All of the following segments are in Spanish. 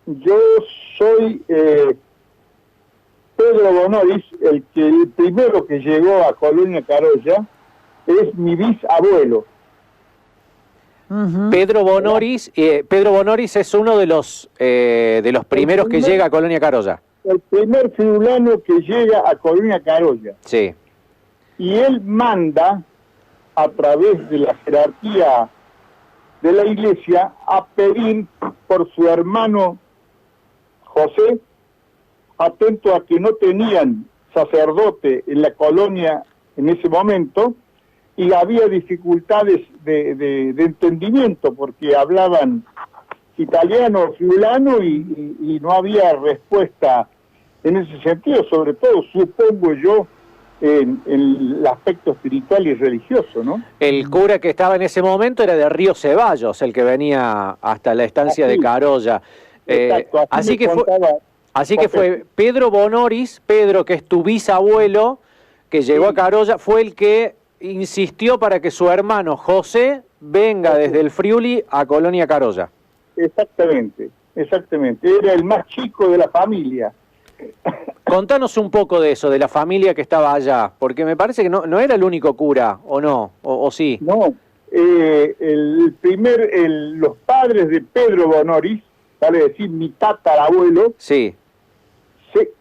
Yo soy Pedro Bonoris, el primero que llegó a Colonia Carolla, es mi bisabuelo. Pedro Bonoris es uno de los primeros que llega a Colonia Carolla. El primer friulano que llega a Colonia Carolla. Sí. Y él manda, a través de la jerarquía de la iglesia, a pedir por su hermano José, atento a que no tenían sacerdote en la colonia en ese momento, y había dificultades de entendimiento, porque hablaban italiano, friulano, y no había respuesta en ese sentido, sobre todo, supongo yo, en el aspecto espiritual y religioso, ¿no? El cura que estaba en ese momento era de Río Ceballos, el que venía hasta la estancia de Carolla. Exacto, así que fue Pedro Bonoris, Pedro, que es tu bisabuelo, que llegó a Carolla, fue el que insistió para que su hermano José venga desde el Friuli a Colonia Carolla. Exactamente. Era el más chico de la familia. Contanos un poco de eso, de la familia que estaba allá, porque me parece que no era el único cura, ¿o no? ¿O sí? No, los padres de Pedro Bonoris, vale decir mi tatarabuelo, sí.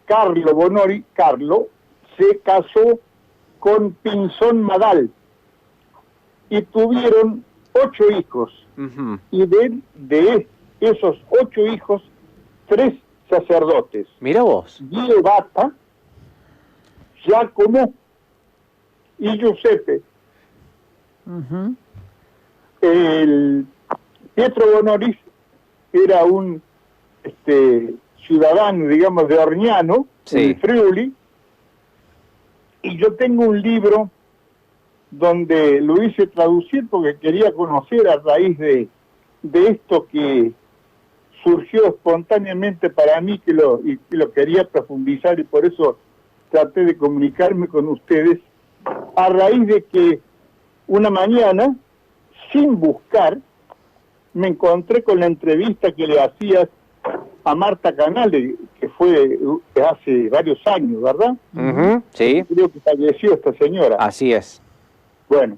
Carlo Bonoris, se casó con Pinzón Madal y tuvieron 8 hijos. Y de esos 8 hijos, 3 sacerdotes. Mira vos. Guido Bata, Giacomo y Giuseppe. El Pietro Bonoris era un ciudadano, digamos, de Orgnano, en Friuli, y yo tengo un libro donde lo hice traducir porque quería conocer, a raíz de esto que surgió espontáneamente para mí, que lo quería profundizar, y por eso traté de comunicarme con ustedes, a raíz de que una mañana, sin buscar, me encontré con la entrevista que le hacías a Marta Canale, que fue hace varios años, ¿verdad? Sí. Creo que falleció esta señora. Así es. Bueno,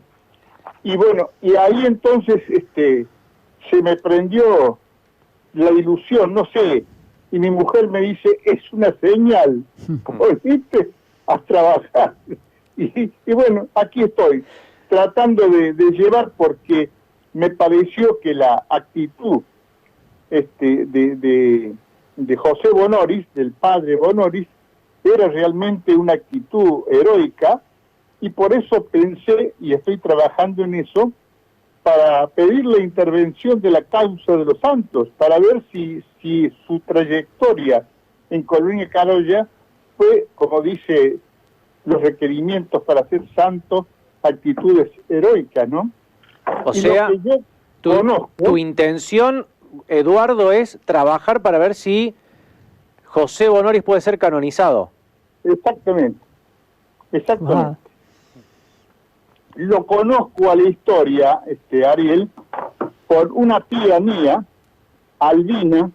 y ahí entonces se me prendió la ilusión, no sé, y mi mujer me dice, es una señal, volviste a trabajar. Y bueno, aquí estoy, tratando de llevar, porque me pareció que la actitud de José Bonoris, del padre Bonoris, era realmente una actitud heroica, y por eso pensé, y estoy trabajando en eso, para pedir la intervención de la causa de los santos, para ver si su trayectoria en Colonia Carolla fue, como dice los requerimientos para ser santo, actitudes heroicas, ¿no? O sea, tu intención, Eduardo, es trabajar para ver si José Bonoris puede ser canonizado. Exactamente. Lo conozco a la historia, Ariel, por una tía mía, Albina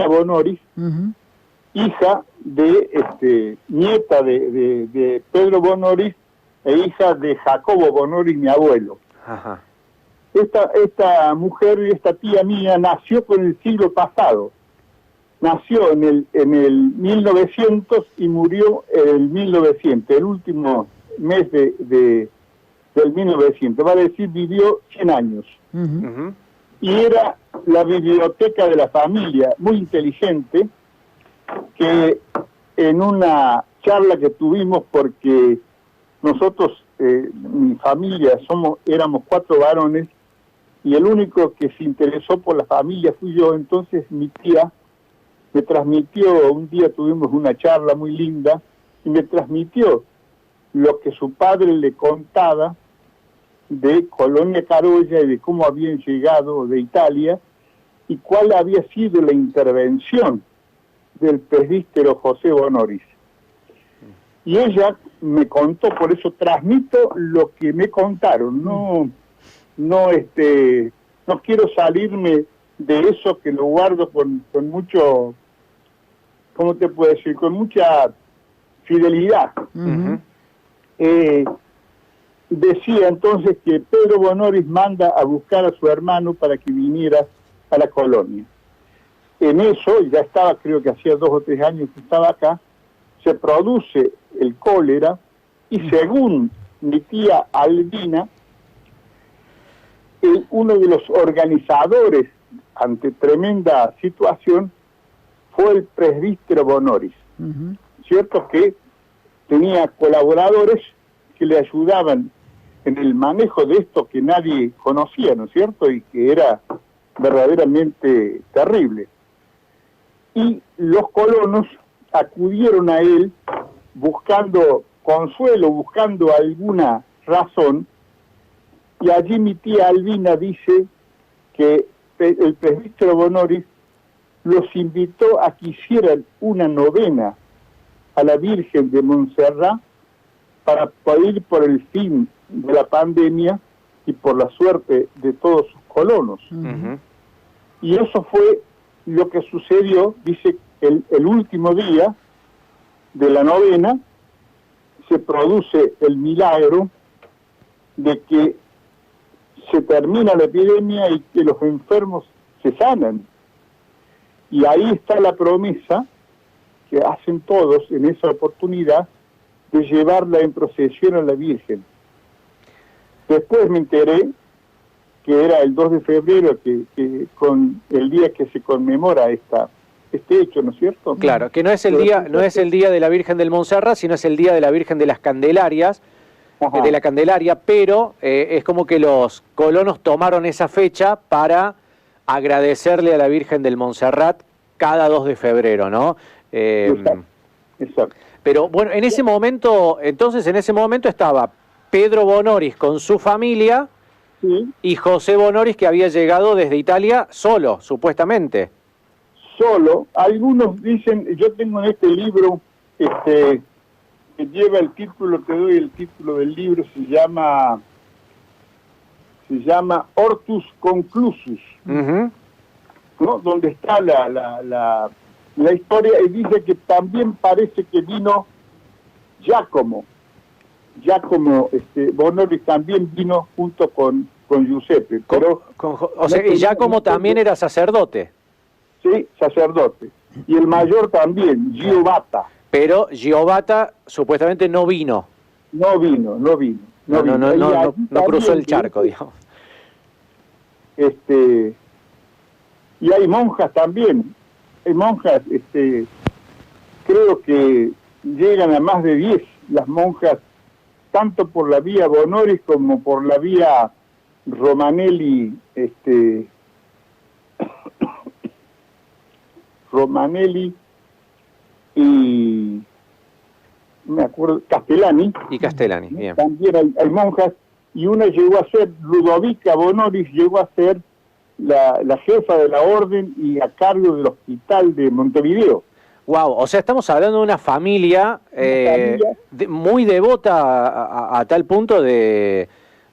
Bonoris, hija de, nieta de Pedro Bonoris, e hija de Jacobo Bonoris, mi abuelo. Ajá. Esta mujer, esta tía mía, nació con el siglo pasado. Nació en el 1900 y murió en el 1900, el último mes del 1900. Va a decir, vivió 100 años. Y era la biblioteca de la familia, muy inteligente, que en una charla que tuvimos, porque nosotros, mi familia, éramos 4 varones, y el único que se interesó por la familia fui yo. Entonces mi tía me transmitió, un día tuvimos una charla muy linda, y me transmitió lo que su padre le contaba de Colonia Carolla y de cómo habían llegado de Italia, y cuál había sido la intervención del presbítero José Bonoris. Y ella me contó, por eso transmito lo que me contaron, no quiero salirme de eso que lo guardo con mucho, ¿cómo te puedo decir? Con mucha fidelidad. Decía entonces que Pedro Bonoris manda a buscar a su hermano para que viniera a la colonia. En eso, ya estaba, creo que hacía 2 o 3 años que estaba acá, se produce el cólera y según mi tía Albina, uno de los organizadores ante tremenda situación fue el presbítero Bonoris. Cierto que tenía colaboradores que le ayudaban en el manejo de esto que nadie conocía, ¿no es cierto? Y que era verdaderamente terrible. Y los colonos acudieron a él buscando consuelo, buscando alguna razón, y allí mi tía Albina dice que el presbítero Bonoris los invitó a que hicieran una novena a la Virgen de Montserrat para pedir por el fin de la pandemia y por la suerte de todos sus colonos. Y eso fue lo que sucedió, dice, el último día de la novena, se produce el milagro de que se termina la epidemia y que los enfermos se sanan. Y ahí está la promesa que hacen todos en esa oportunidad de llevarla en procesión a la Virgen. Después me enteré que era el 2 de febrero, que con el día que se conmemora este hecho, ¿no es cierto? Claro, que no es el día de la Virgen del Montserrat, sino es el día de la Virgen de las Candelarias, de la Candelaria, pero es como que los colonos tomaron esa fecha para agradecerle a la Virgen del Montserrat cada 2 de febrero, ¿no? Exacto. Pero bueno, en ese momento estaba Pedro Bonoris con su familia, sí, y José Bonoris, que había llegado desde Italia solo, supuestamente. Solo. Algunos dicen, yo tengo en este libro, que lleva el título, te doy el título del libro, se llama Hortus Conclusus, ¿no? Donde está la historia, y dice que también parece que vino Giacomo Bonoris también vino junto con Giuseppe, pero y Giacomo también era sacerdote. Sí, sacerdote. Y el mayor también, Giovata. Pero Giovata supuestamente no vino. No vino. No cruzó el charco, digamos. Y hay monjas también. Hay monjas, creo que llegan a más de 10 las monjas, tanto por la vía Bonoris como por la vía Romanelli, Romanelli y me acuerdo, Castellani. Y Castellani, bien. También hay monjas, y una llegó a ser, Ludovica Bonoris llegó a ser la jefa de la orden y a cargo del hospital de Montevideo. Wow, o sea, estamos hablando de una familia, muy devota a tal punto de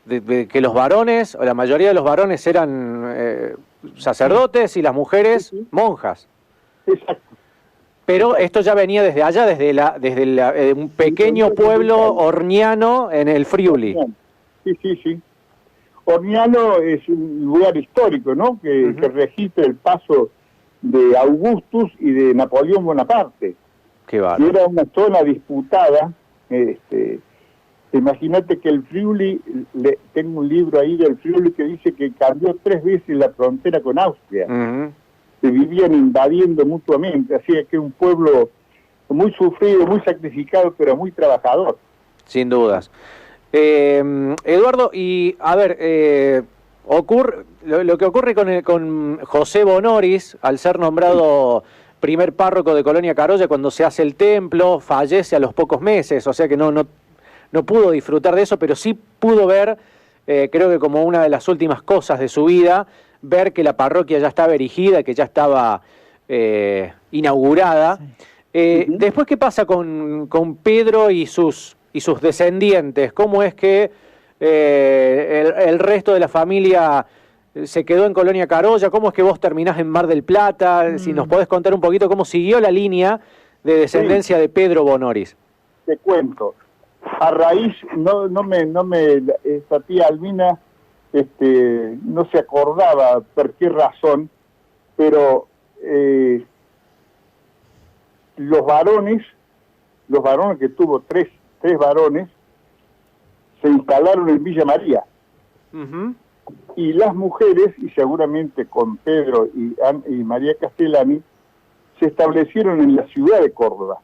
que los varones, o la mayoría de los varones eran sacerdotes y las mujeres monjas. Exacto. Pero esto ya venía desde allá, desde un pequeño pueblo orniano en el Friuli. Sí. Orniano es un lugar histórico, ¿no? Que registra el paso de Augustus y de Napoleón Bonaparte. Qué bárbaro. Y era una zona disputada. Imagínate que el Friuli, tengo un libro ahí del Friuli que dice que cambió 3 veces la frontera con Austria. Se vivían invadiendo mutuamente, así que un pueblo muy sufrido, muy sacrificado, pero muy trabajador. Sin dudas. Eduardo, y a ver, lo que ocurre con José Bonoris, al ser nombrado primer párroco de Colonia Carolla, cuando se hace el templo, fallece a los pocos meses, o sea que no pudo disfrutar de eso, pero sí pudo ver, creo que como una de las últimas cosas de su vida, ver que la parroquia ya estaba erigida, que ya estaba inaugurada. Después, ¿qué pasa con Pedro y sus descendientes? ¿Cómo es que el resto de la familia se quedó en Colonia Carolla? ¿Cómo es que vos terminás en Mar del Plata? Si nos podés contar un poquito cómo siguió la línea de descendencia de Pedro Bonoris. Te cuento. A raíz, esta tía Albina no se acordaba por qué razón, pero los varones que tuvo, tres varones, se instalaron en Villa María. Y las mujeres, y seguramente con Pedro y María Castellani, se establecieron en la ciudad de Córdoba.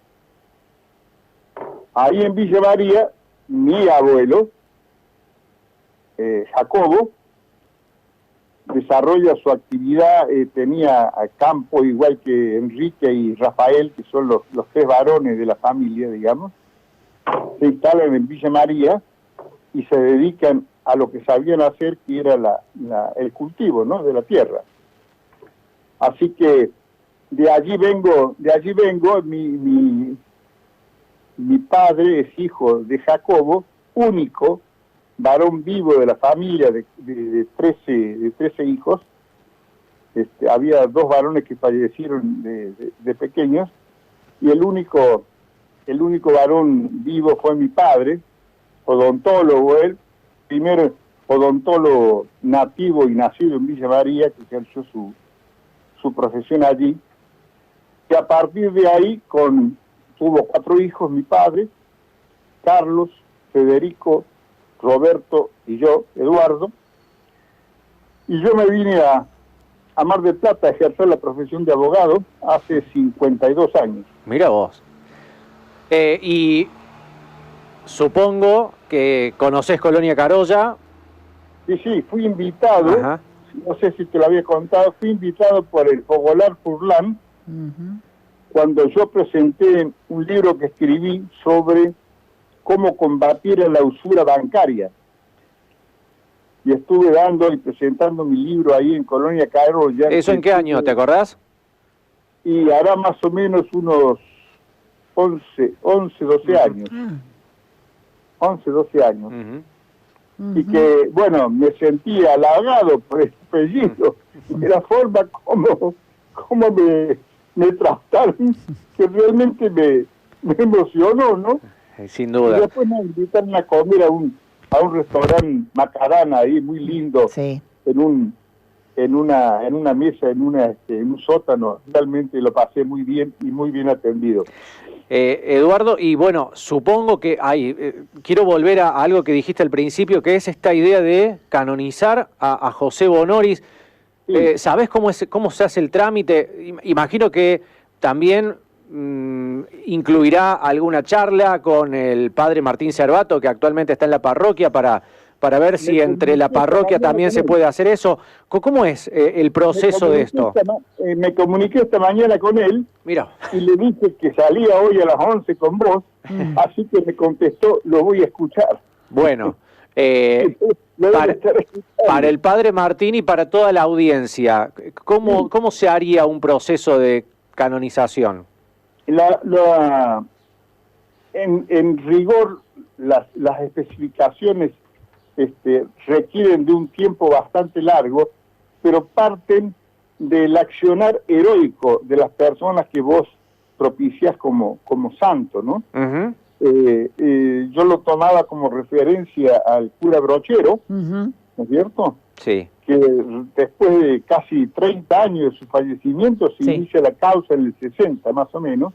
Ahí en Villa María, mi abuelo, Jacobo, desarrolla su actividad, tenía campo igual que Enrique y Rafael, que son los tres varones de la familia, digamos, se instalan en Villa María y se dedican a lo que sabían hacer, que era el cultivo, ¿no?, de la tierra. Así que de allí vengo, mi padre es hijo de Jacobo, único varón vivo de la familia de 13 hijos. Había 2 varones que fallecieron de pequeños, y el único varón vivo fue mi padre, odontólogo él, primero odontólogo nativo y nacido en Villa María, que ejerció su profesión allí, que a partir de ahí tuvo 4 hijos mi padre, Carlos, Federico, Roberto y yo, Eduardo, y yo me vine a Mar del Plata a ejercer la profesión de abogado hace 52 años. Mira vos. Y supongo que conocés Colonia Carolla. Sí, fui invitado, no sé si te lo había contado, fui invitado por el Fogolar Furlan, cuando yo presenté un libro que escribí sobre cómo combatir la usura bancaria. Y estuve dando y presentando mi libro ahí en Colonia Carolla. ¿Eso en qué año, te acordás? Y hará más o menos unos 11, 12 años. 11, 12 años. Y que, bueno, me sentí halagado por este apellido, de la forma como me trataron, que realmente me emocionó, ¿no? Sin duda. Y después me invitaron a comer a un restaurante Macarana ahí, muy lindo, en una mesa, en un sótano. Realmente lo pasé muy bien y muy bien atendido. Eduardo, y bueno, supongo que quiero volver a algo que dijiste al principio, que es esta idea de canonizar a José Bonoris. Sí. ¿Sabés cómo se hace el trámite? Imagino que también incluirá alguna charla con el padre Martín Cervato, que actualmente está en la parroquia, para ver si entre la parroquia también se puede hacer eso. ¿Cómo es el proceso de esto? Me comuniqué esta mañana con él. Mira. Y le dije que salía hoy a las 11 con vos, así que me contestó, lo voy a escuchar. Bueno, para el padre Martín y para toda la audiencia, ¿cómo se haría un proceso de canonización? En rigor, las especificaciones requieren de un tiempo bastante largo, pero parten del accionar heroico de las personas que vos propiciás como santo, ¿no? Yo lo tomaba como referencia al cura Brochero, ¿no es cierto? Sí. Que después de casi 30 años de su fallecimiento se inicia la causa en el 60 más o menos,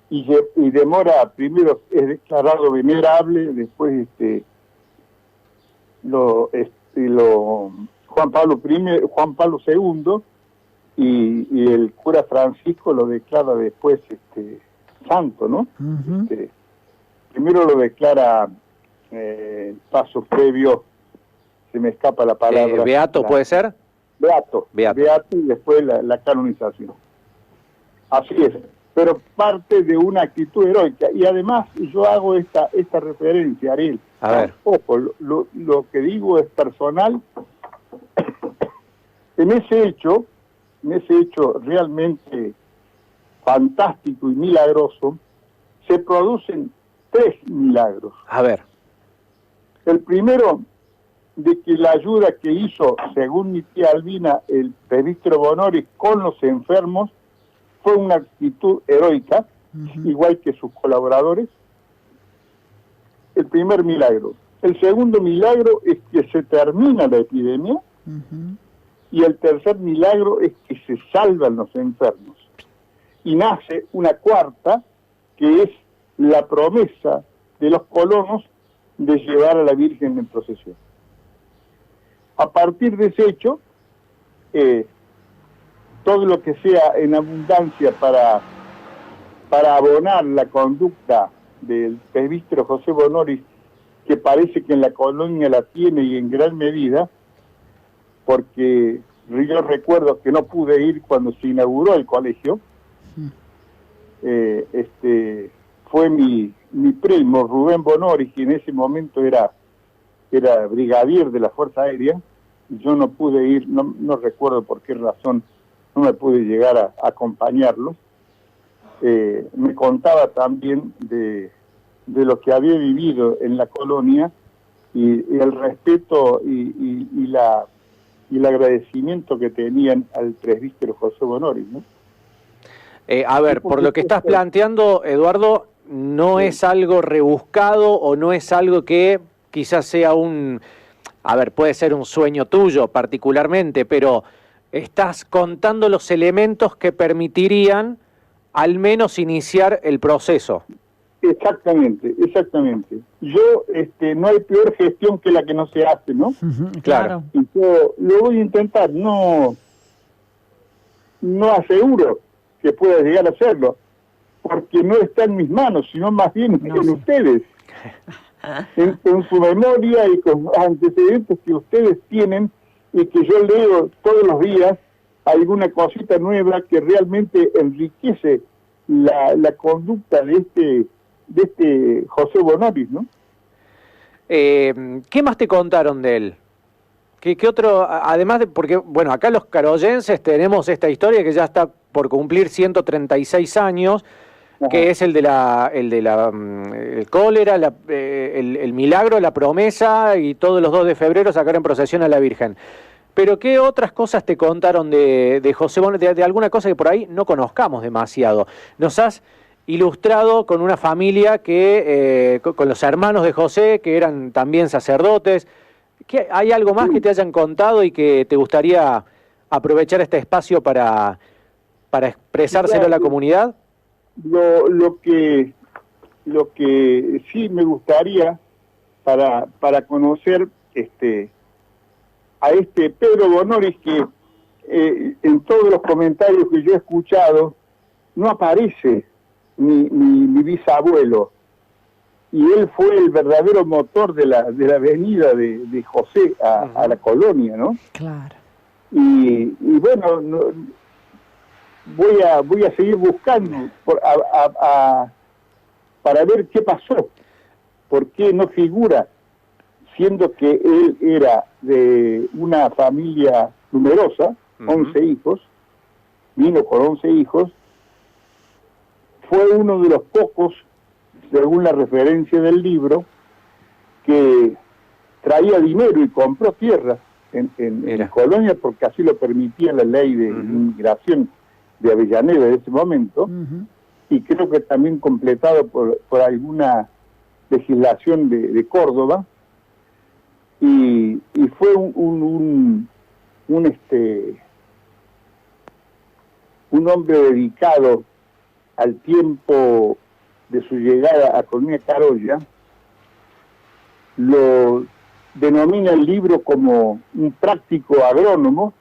y demora, primero es declarado venerable, después Juan Pablo II y el cura Francisco lo declara después santo, ¿no? Primero lo declara paso previo, se me escapa la palabra. ¿Beato puede ser? Beato y después la canonización. Así es, pero parte de una actitud heroica. Y además yo hago esta referencia, Ariel. A ver. Ojo, lo que digo es personal. En ese hecho realmente fantástico y milagroso, se producen 3 milagros. A ver. El primero, de que la ayuda que hizo, según mi tía Albina, el presbítero Bonoris con los enfermos, fue una actitud heroica, igual que sus colaboradores. El primer milagro. El segundo milagro es que se termina la epidemia, y el tercer milagro es que se salvan los enfermos. Y nace una cuarta, que es la promesa de los colonos de llevar a la Virgen en procesión. A partir de ese hecho, todo lo que sea en abundancia para abonar la conducta del presbítero José Bonoris, que parece que en la colonia la tiene y en gran medida, porque yo recuerdo que no pude ir cuando se inauguró el colegio. Fue mi primo Rubén Bonoris, que en ese momento era brigadier de la Fuerza Aérea, y yo no pude ir, no recuerdo por qué razón no me pude llegar a acompañarlos. Me contaba también de lo que había vivido en la colonia, y el respeto y el agradecimiento que tenían al presbítero José Bonoris, ¿no? A ver, por lo que estás planteando, Eduardo, no es algo rebuscado o no es algo que quizás sea puede ser un sueño tuyo particularmente, pero estás contando los elementos que permitirían al menos iniciar el proceso. Exactamente. Yo, no hay peor gestión que la que no se hace, ¿no? Claro. Y yo lo voy a intentar, no aseguro que pueda llegar a hacerlo, porque no está en mis manos, sino más bien en ustedes, en su memoria y con los antecedentes que ustedes tienen, y que yo leo todos los días alguna cosita nueva que realmente enriquece la conducta de este José Bonoris, ¿no? ¿Qué más te contaron de él? ¿Qué otro, además de, porque, bueno, acá los caroyenses tenemos esta historia que ya está por cumplir 136 años, que es el cólera, el milagro, la promesa, y todos los 2 de febrero sacar en procesión a la Virgen. Pero ¿qué otras cosas te contaron de José Bonoris, de alguna cosa que por ahí no conozcamos demasiado? Nos has ilustrado con una familia que, con los hermanos de José, que eran también sacerdotes. ¿Hay algo más que te hayan contado y que te gustaría aprovechar este espacio para expresárselo a la comunidad? Lo que sí me gustaría para conocer a este Pedro Bonoris, que en todos los comentarios que yo he escuchado no aparece mi bisabuelo, y él fue el verdadero motor de la venida de José a la colonia, ¿no? Claro. Y bueno, voy a seguir buscando para ver qué pasó, por qué no figura, siendo que él era de una familia numerosa, 11 hijos, vino con 11 hijos, fue uno de los pocos, según la referencia del libro, que traía dinero y compró tierra en Colonia, porque así lo permitía la ley de inmigración de Avellaneda de ese momento, y creo que también completado por alguna legislación de Córdoba, y fue un hombre dedicado al tiempo de su llegada a Colonia Carolla. Lo denomina el libro como un práctico agrónomo,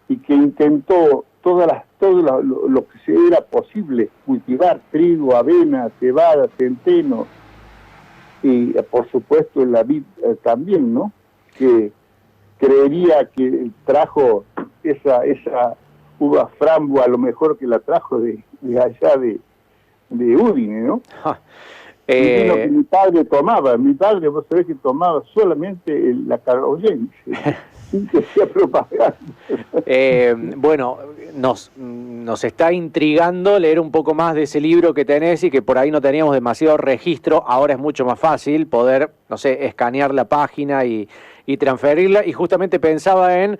y que intentó todo lo que se era posible cultivar: trigo, avena, cebada, centeno, y por supuesto la vid también, ¿no? Que creería que trajo esa uva frambo, a lo mejor que la trajo de allá de Udine, ¿no? Y lo que mi padre tomaba, vos sabés que tomaba solamente la caroyense, sin que sea propaganda. Bueno, nos está intrigando leer un poco más de ese libro que tenés y que por ahí no teníamos demasiado registro. Ahora es mucho más fácil poder, no sé, escanear la página y y transferirla, y justamente pensaba en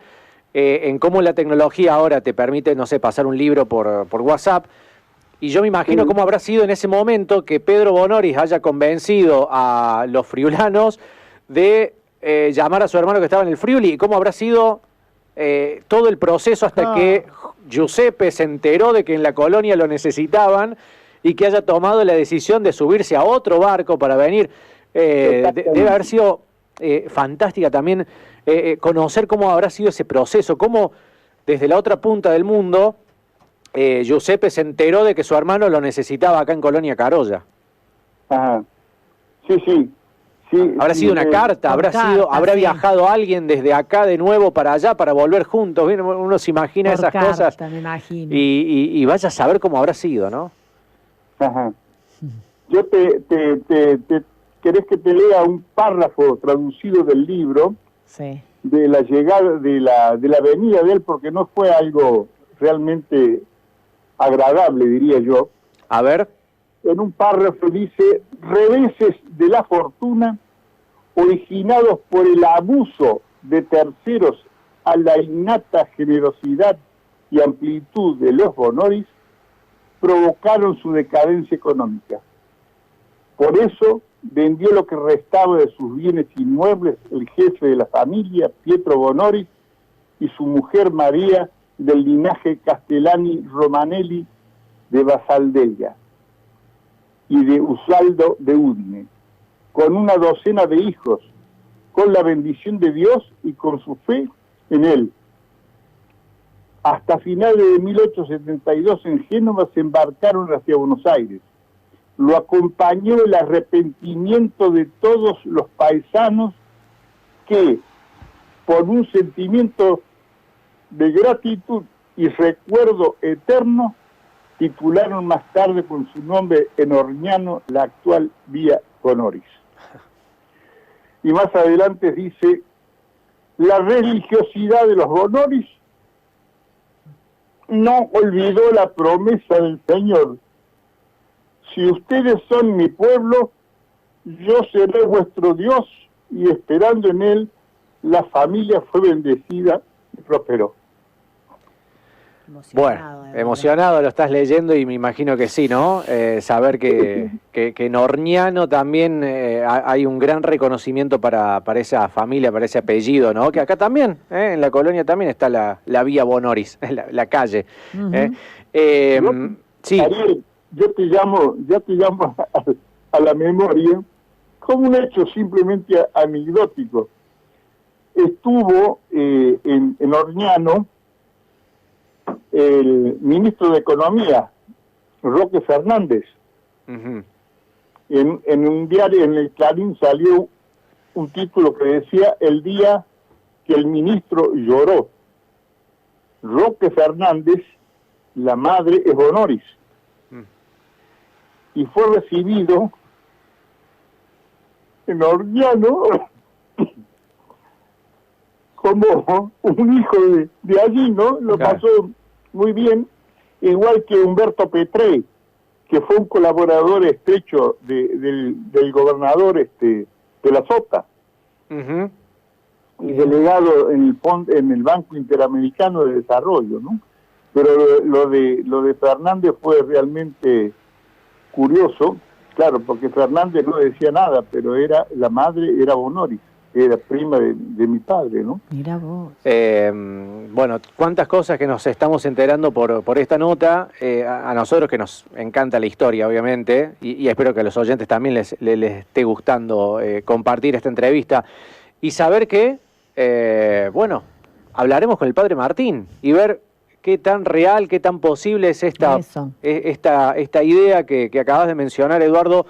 cómo la tecnología ahora te permite, no sé, pasar un libro por WhatsApp, y yo me imagino cómo habrá sido en ese momento que Pedro Bonoris haya convencido a los friulanos de llamar a su hermano que estaba en el Friuli, y cómo habrá sido todo el proceso hasta que Giuseppe se enteró de que en la colonia lo necesitaban y que haya tomado la decisión de subirse a otro barco para venir. Debe haber sido fantástica también conocer cómo habrá sido ese proceso, cómo desde la otra punta del mundo Giuseppe se enteró de que su hermano lo necesitaba acá en Colonia Carolla. Ajá. Sí. Habrá sido una carta, habrá viajado alguien desde acá de nuevo para allá para volver juntos. ¿Bien? Uno se imagina esas cosas me imagino. Y vaya a saber cómo habrá sido, ¿no? Ajá. Yo ¿querés que te lea un párrafo traducido del libro? Sí. De la llegada, de la venida de él, porque no fue algo realmente agradable, diría yo. A ver. En un párrafo dice: reveses de la fortuna originados por el abuso de terceros a la innata generosidad y amplitud de los Bonoris provocaron su decadencia económica. Por eso vendió lo que restaba de sus bienes inmuebles el jefe de la familia, Pietro Bonoris, y su mujer María, del linaje Castellani Romanelli de Basaldella y de Usaldo de Udine, con una docena de hijos, con la bendición de Dios y con su fe en él. Hasta finales de 1872 en Génova se embarcaron hacia Buenos Aires. Lo acompañó el arrepentimiento de todos los paisanos que, por un sentimiento de gratitud y recuerdo eterno, titularon más tarde con su nombre enorniano la actual Vía Bonoris. Y más adelante dice: la religiosidad de los Bonoris no olvidó la promesa del Señor: si ustedes son mi pueblo, yo seré vuestro Dios, y esperando en él, la familia fue bendecida y prosperó. Bueno, emocionado lo estás leyendo y me imagino que sí, ¿no? Saber que en Orniano también hay un gran reconocimiento para esa familia, para ese apellido, ¿no? Que acá también, en la colonia también está la Vía Bonoris, la calle. Sí. Ariel, yo te llamo a la memoria como un hecho simplemente anecdótico. Estuvo en Orniano el ministro de Economía, Roque Fernández. En un diario, en el Clarín, salió un título que decía: el día que el ministro lloró. Roque Fernández, la madre es Bonoris, y fue recibido en Orniano como un hijo de allí, ¿no? Lo pasó muy bien, igual que Humberto Petré, que fue un colaborador estrecho del gobernador de la Sota, y delegado en el Banco Interamericano de Desarrollo, ¿no? Pero lo de Fernández fue realmente curioso, claro, porque Fernández no decía nada, pero la madre era Bonoris, era prima de mi padre, ¿no? Mira vos. Bueno, cuántas cosas que nos estamos enterando por esta nota. A nosotros que nos encanta la historia, obviamente, y espero que a los oyentes también les esté gustando compartir esta entrevista y saber que, bueno, hablaremos con el padre Martín y ver qué tan real, qué tan posible es esta idea que acabas de mencionar, Eduardo.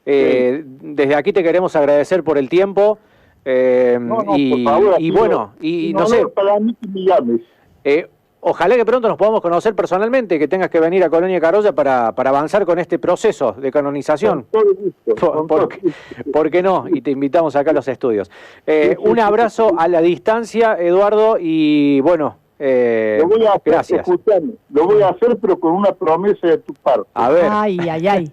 Desde aquí te queremos agradecer por el tiempo. Por favor, y bueno, y no sé, para mí que me llames. Ojalá que pronto nos podamos conocer personalmente, que tengas que venir a Colonia Carolla para avanzar con este proceso de canonización. Con todo gusto, ¿Por qué no? Y te invitamos acá a los estudios. Un abrazo a la distancia, Eduardo, y bueno, lo voy a hacer, gracias. Escuchame, lo voy a hacer, pero con una promesa de tu parte. A ver. Ay.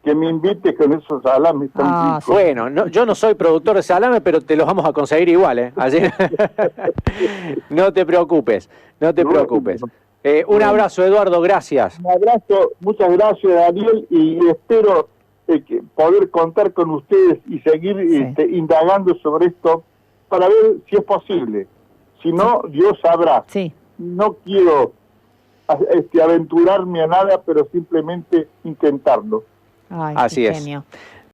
que me invite con esos salames tan ricos. Bueno, yo no soy productor de salame, pero te los vamos a conseguir igual, ¿eh? Así... No te preocupes, no te preocupes. Un abrazo, Eduardo, gracias. Un abrazo, muchas gracias, Daniel, y espero poder contar con ustedes y seguir indagando sobre esto para ver si es posible. Si no, Dios sabrá. Sí. No quiero aventurarme a nada, pero simplemente intentarlo. Ay, así es. genio.